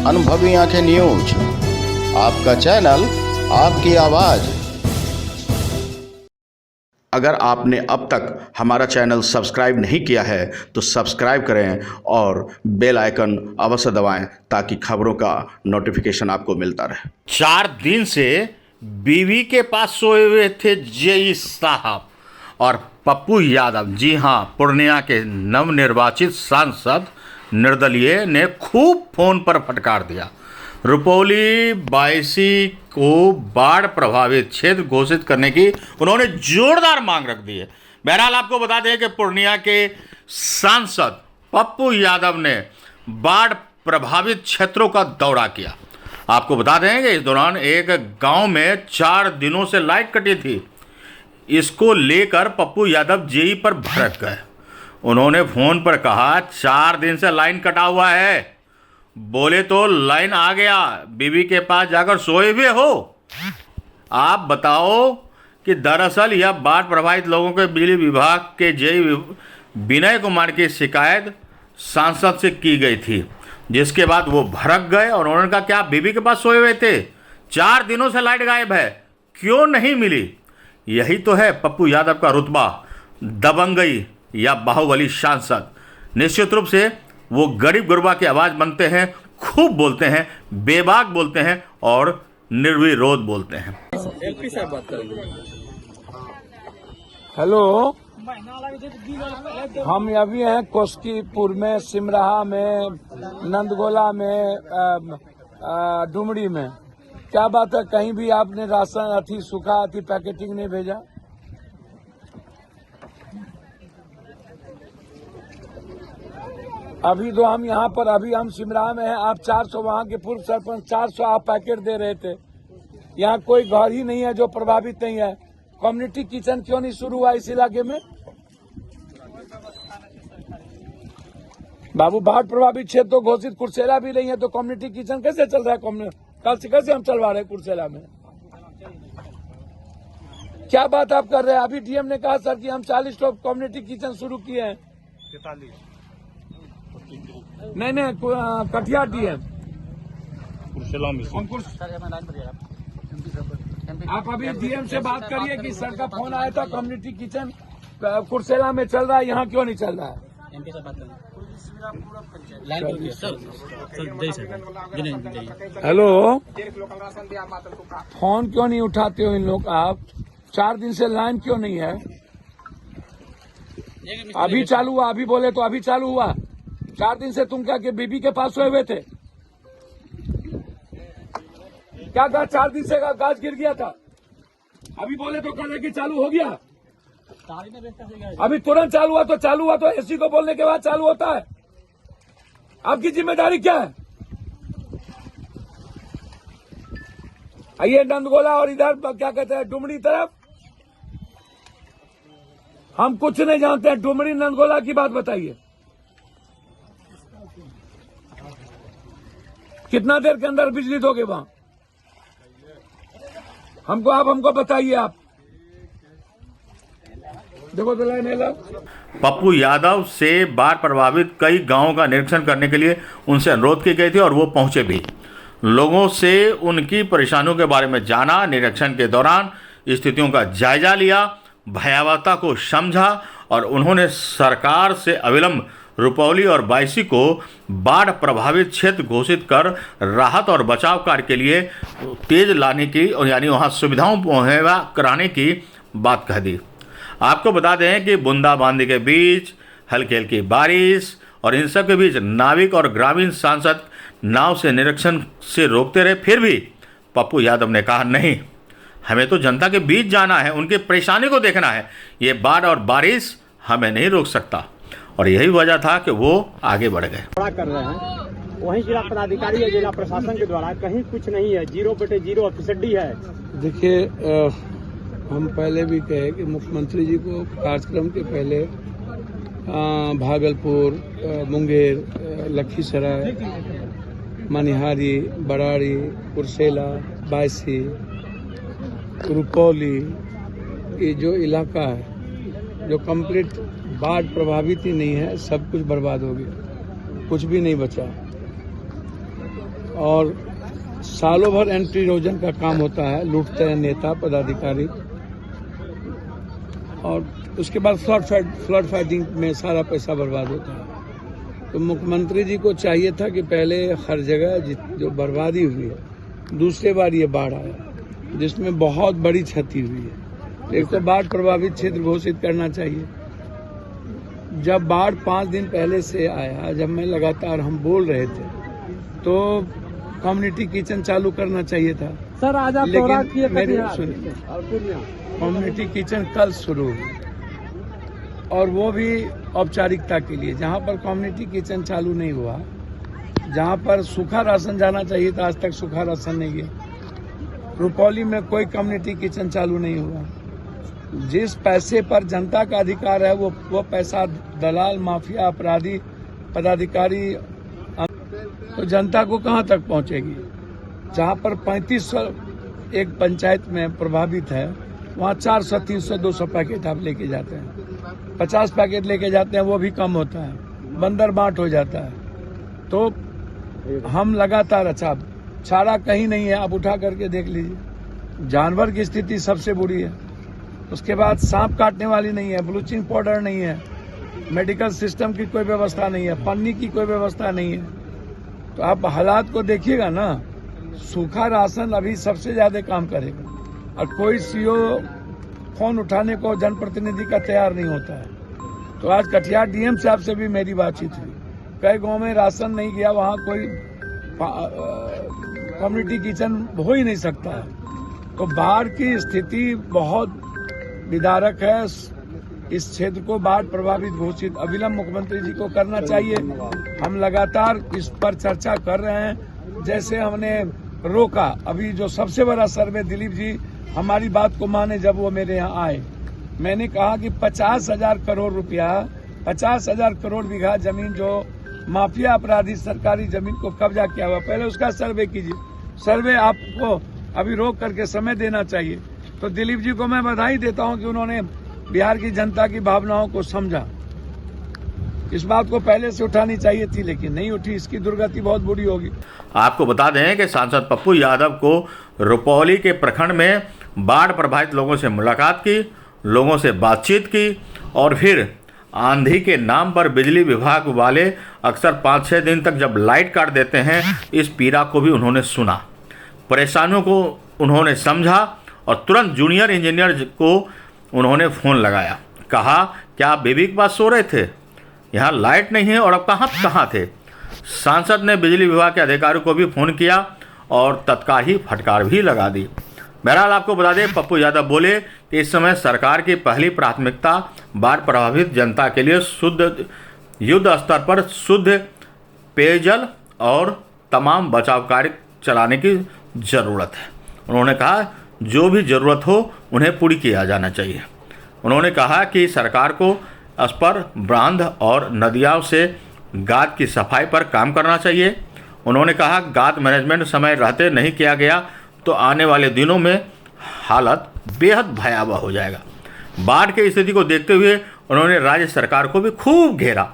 अनुभवी आंखें न्यूज, आपका चैनल, आपकी आवाज। अगर आपने अब तक हमारा चैनल सब्सक्राइब नहीं किया है तो सब्सक्राइब करें और बेल आइकन अवश्य दबाएं ताकि खबरों का नोटिफिकेशन आपको मिलता रहे। 4 दिन से बीवी के पास सोए हुए थे जेई साहब और पप्पू यादव, जी हां, पूर्णिया के नवनिर्वाचित सांसद निर्दलीय ने खूब फोन पर फटकार दिया। रुपौली बायसी को बाढ़ प्रभावित क्षेत्र घोषित करने की उन्होंने जोरदार मांग रख दी है। बहरहाल आपको बता दें कि पूर्णिया के सांसद पप्पू यादव ने बाढ़ प्रभावित क्षेत्रों का दौरा किया। आपको बता दें कि इस दौरान एक गांव में 4 दिनों से लाइट कटी थी। इसको लेकर पप्पू यादव जेई पर भड़क गए। उन्होंने फोन पर कहा 4 दिन से लाइन कटा हुआ है, बोले तो लाइन आ गया, बीवी के पास जाकर सोए हुए हो। आप बताओ कि दरअसल यह बाढ़ प्रभावित लोगों के बिजली विभाग के जेई विनय कुमार की शिकायत सांसद से की गई थी, जिसके बाद वो भड़क गए और उन्होंने कहा क्या बीवी के पास सोए हुए थे? 4 दिनों से लाइट गायब है, क्यों नहीं मिली? यही तो है पप्पू यादव का रुतबा, दबंगई या बाहुबली सांसद। निश्चित रूप से वो गरीब गुरबा की आवाज़ बनते हैं, खूब बोलते हैं, बेबाक बोलते हैं और निर्विरोध बोलते हैं। एमपी साहब बात करेंगे। हेलो, हम अभी हैं कोस्कीपुर में, सिमराहा में, नंदगोला में, डुमरी में। क्या बात है, कहीं भी आपने राशन अथी सूखा अथी पैकेटिंग नहीं भेजा? अभी तो हम यहाँ पर, अभी हम सिमराहा में हैं, आप 400, वहाँ के पूर्व सरपंच 400 आप पैकेट दे रहे थे। यहाँ कोई घर ही नहीं है जो प्रभावित नहीं है। कम्युनिटी किचन क्यों नहीं शुरू हुआ इस इलाके में? बाबू, बाढ़ प्रभावित क्षेत्र तो घोषित कुर्सेला भी नहीं है, तो कम्युनिटी किचन कैसे चल रहा है? कल से कैसे हम चलवा रहे हैं कुर्सेला में? क्या बात आप कर रहे हैं? अभी डीएम ने कहा सर कि हम 40 कम्युनिटी किचन शुरू किए हैं। 43 नहीं, कटिहार डीएम। आप अभी डीएम से बात करिए कि सर का फोन आया था, कम्युनिटी किचन कुर्सेला में चल रहा है, यहाँ क्यों नहीं चल रहा है? एमपी से बात करें। हेलो, फोन क्यों नहीं उठाते हो इन लोग आप? 4 दिन से लाइन क्यों नहीं है? अभी चालू हुआ, अभी बोले तो अभी चालू हुआ। 4 दिन से तुम क्या कि बीबी के पास सोए हुए थे? क्या कहा? 4 दिन से गाज गिर गया था, अभी बोले तो कल कि चालू हो गया। अभी तुरंत चालू हुआ तो एसी को बोलने के बाद चालू होता है। आपकी जिम्मेदारी क्या है? ये नंदगोला और इधर क्या कहते हैं डुमरी तरफ, हम कुछ नहीं जानते हैं। डुमरी नंदगोला की बात बताइए, कितना देर के अंदर बिजली दोगे वहां? हमको बताइए। आप देखो तो पप्पू यादव से बाढ़ प्रभावित कई गांवों का निरीक्षण करने के लिए उनसे अनुरोध की गई थी और वो पहुंचे भी। लोगों से उनकी परेशानियों के बारे में जाना, निरीक्षण के दौरान स्थितियों का जायजा लिया, भयावहता को समझा और उन्होंने सरकार से अविलंब रुपौली और बायसी को बाढ़ प्रभावित क्षेत्र घोषित कर राहत और बचाव कार्य के लिए तेज लाने की, यानी वहां सुविधाओं मुहैया कराने की बात कह दी। आपको बता दें कि बूंदाबांदी के बीच हल्की हल्की बारिश और इन सब के बीच नाविक और ग्रामीण सांसद नाव से निरीक्षण से रोकते रहे, फिर भी पप्पू यादव ने कहा नहीं, हमें तो जनता के बीच जाना है, उनकी परेशानी को देखना है, ये बाढ़ और बारिश हमें नहीं रोक सकता। और यही वजह था कि वो आगे बढ़ गए। कर रहे हैं, वहीं जिला पदाधिकारी है, जिला प्रशासन के द्वारा कहीं कुछ नहीं है, 0/0 ऑफिसडी है। देखिए, हम पहले भी कहे कि मुख्यमंत्री जी को कार्यक्रम के पहले भागलपुर, मुंगेर, लखीसराय, मनिहारी, बराड़ी, कुर्सेला, बायसी, रुपौली, ये जो इलाका है जो कंप्लीट बाढ़ प्रभावित ही नहीं है, सब कुछ बर्बाद हो गया, कुछ भी नहीं बचा। और सालों भर एंटी इरोजन का काम होता है, लूटते हैं नेता पदाधिकारी, और उसके बाद फ्लड फाइटिंग में सारा पैसा बर्बाद होता है। तो मुख्यमंत्री जी को चाहिए था कि पहले हर जगह जो बर्बादी हुई है, दूसरी बार ये बाढ़ आया जिसमें बहुत बड़ी क्षति हुई है, एक तो बाढ़ प्रभावित क्षेत्र घोषित करना चाहिए। जब बाढ़ 5 दिन पहले से आया, जब मैं लगातार हम बोल रहे थे, तो कम्युनिटी किचन चालू करना चाहिए था। सर आज आप लेकिन मेरे सुनिए, कम्युनिटी किचन कल शुरू हुई और वो भी औपचारिकता के लिए। जहां पर कम्युनिटी किचन चालू नहीं हुआ, जहां पर सूखा राशन जाना चाहिए था, आज तक सूखा राशन नहीं गया। रुपौली में कोई कम्युनिटी किचन चालू नहीं हुआ। जिस पैसे पर जनता का अधिकार है वो पैसा दलाल, माफिया, अपराधी, पदाधिकारी, तो जनता को कहां तक पहुंचेगी। जहां पर 3500 एक पंचायत में प्रभावित है, वहां 400, 300, 200 पैकेट आप लेके जाते हैं, 50 पैकेट लेके जाते हैं, वो भी कम होता है, बंदर बांट हो जाता है। तो हम लगातार, अच्छा चारा कहीं नहीं है, आप उठा करके देख लीजिए। जानवर की स्थिति सबसे बुरी है। उसके बाद सांप काटने वाली नहीं है, ब्लीचिंग पाउडर नहीं है, मेडिकल सिस्टम की कोई व्यवस्था नहीं है, पन्नी की कोई व्यवस्था नहीं है। तो आप हालात को देखिएगा ना। सूखा राशन अभी सबसे ज्यादा काम करेगा और कोई सीओ फोन उठाने को जनप्रतिनिधि का तैयार नहीं होता है। तो आज कटिहार डीएम साहब से भी मेरी बातचीत हुई, कई गांव में राशन नहीं गया, वहां कोई कम्युनिटी किचन हो ही नहीं सकता है। तो बाढ़ की स्थिति बहुत विदारक है। इस क्षेत्र को बाढ़ प्रभावित घोषित अविलंब मुख्यमंत्री जी को करना चाहिए। हम लगातार इस पर चर्चा कर रहे हैं। जैसे हमने रोका, अभी जो सबसे बड़ा सर्वे, दिलीप जी हमारी बात को माने, जब वो मेरे यहाँ आए, मैंने कहा कि 50,000 करोड़ रुपया, 50,000 करोड़ बीघा जमीन जो माफिया अपराधी सरकारी जमीन को कब्जा किया हुआ, पहले उसका सर्वे कीजिए। सर्वे आपको अभी रोक करके समय देना चाहिए। तो दिलीप जी को मैं बधाई देता हूं कि उन्होंने बिहार की जनता की भावनाओं को समझा। इस बात को पहले से उठानी चाहिए थी, लेकिन नहीं उठी। इसकी दुर्गति बहुत बुरी होगी। आपको बता दें कि सांसद पप्पू यादव को रुपौली के प्रखंड में बाढ़ प्रभावित लोगों से मुलाकात की, लोगों से बातचीत की और फिर आंधी के नाम पर बिजली विभाग वाले अक्सर 5-6 दिन तक जब लाइट काट देते हैं, इस पीड़ा को भी उन्होंने सुना, परेशानियों को उन्होंने समझा और तुरंत जूनियर इंजीनियर को उन्होंने फ़ोन लगाया। कहा, क्या आप बेबी के पास सो रहे थे? यहाँ लाइट नहीं है और अब कहाँ थे? सांसद ने बिजली विभाग के अधिकारियों को भी फ़ोन किया और तत्काल ही फटकार भी लगा दी। बहरहाल आपको बता दें, पप्पू यादव बोले कि इस समय सरकार की पहली प्राथमिकता बाढ़ प्रभावित जनता के लिए शुद्ध युद्ध स्तर पर शुद्ध पेयजल और तमाम बचाव कार्य चलाने की ज़रूरत है। उन्होंने कहा जो भी ज़रूरत हो उन्हें पूरी किया जाना चाहिए। उन्होंने कहा कि सरकार को इस पर बांध और नदियों से गाद की सफाई पर काम करना चाहिए। उन्होंने कहा गाद मैनेजमेंट समय रहते नहीं किया गया तो आने वाले दिनों में हालत बेहद भयावह हो जाएगा। बाढ़ की स्थिति को देखते हुए उन्होंने राज्य सरकार को भी खूब घेरा,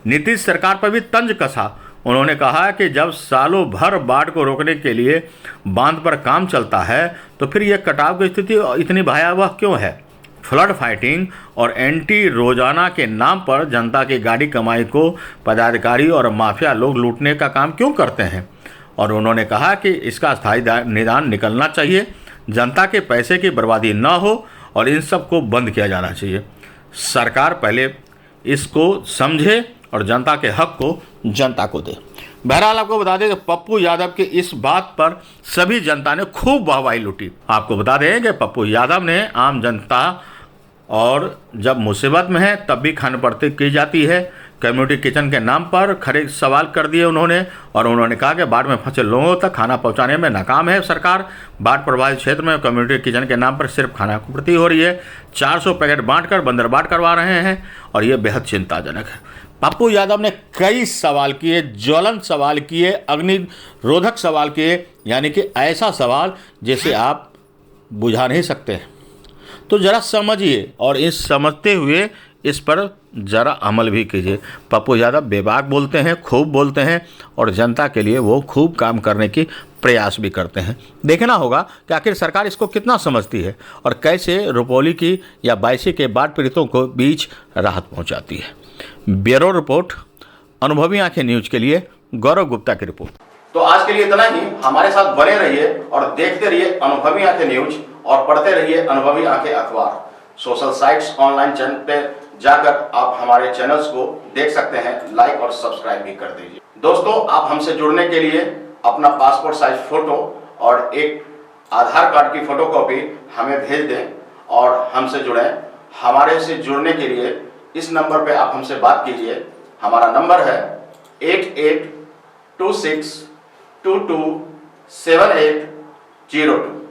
नीतीश सरकार पर भी तंज कसा। उन्होंने कहा कि जब सालों भर बाढ़ को रोकने के लिए बांध पर काम चलता है तो फिर यह कटाव की स्थिति इतनी भयावह क्यों है? फ्लड फाइटिंग और एंटी रोजाना के नाम पर जनता की गाड़ी कमाई को पदाधिकारी और माफिया लोग लूटने का काम क्यों करते हैं? और उन्होंने कहा कि इसका स्थायी निदान निकलना चाहिए, जनता के पैसे की बर्बादी न हो और इन सब को बंद किया जाना चाहिए। सरकार पहले इसको समझे और जनता के हक को जनता को दे। बहरहाल आपको बता दें कि पप्पू यादव के इस बात पर सभी जनता ने खूब वाहवाही लूटी। आपको बता दें कि पप्पू यादव ने आम जनता और जब मुसीबत में है तब भी खानपर्ती की जाती है, कम्युनिटी किचन के नाम पर खड़े सवाल कर दिए उन्होंने। और उन्होंने कहा कि बाढ़ में फंसे लोगों तक खाना पहुंचाने में नाकाम है सरकार। बाढ़ प्रभावित क्षेत्र में कम्युनिटी किचन के नाम पर सिर्फ खाना पूर्ति हो रही है, 400 पैकेट बांटकर बंदरबाट करवा रहे हैं और ये बेहद चिंताजनक है। पप्पू यादव ने कई सवाल किए, ज्वलंत सवाल किए, अग्निरोधक सवाल किए, यानी कि ऐसा सवाल जिसे आप बुझा नहीं सकते। तो ज़रा समझिए और इस समझते हुए इस पर ज़रा अमल भी कीजिए। पप्पू यादव बेबाक बोलते हैं, खूब बोलते हैं और जनता के लिए वो खूब काम करने की प्रयास भी करते हैं। देखना होगा कि आखिर सरकार इसको कितना समझती है और कैसे रुपौली की या बायसी के बाढ़ पीड़ितों को बीच राहत पहुंचाती है। ब्यूरो रिपोर्ट, अनुभवी आंखें न्यूज के लिए गौरव गुप्ता की रिपोर्ट। तो आज के लिए इतना ही। हमारे साथ बने रहिए और देखते रहिए अनुभवी आंखें न्यूज और पढ़ते रहिए अनुभवी आंखें अखबार। सोशल साइट्स, ऑनलाइन चैनल पे जाकर आप हमारे चैनल्स को देख सकते हैं, लाइक और सब्सक्राइब भी कर दीजिए। दोस्तों, आप हमसे जुड़ने के लिए अपना पासपोर्ट साइज फोटो और एक आधार कार्ड की फोटोकॉपी हमें भेज दें और हमसे जुड़ें। हमारे से जुड़ने के लिए इस नंबर पे आप हमसे बात कीजिए। हमारा नंबर है 8826227802।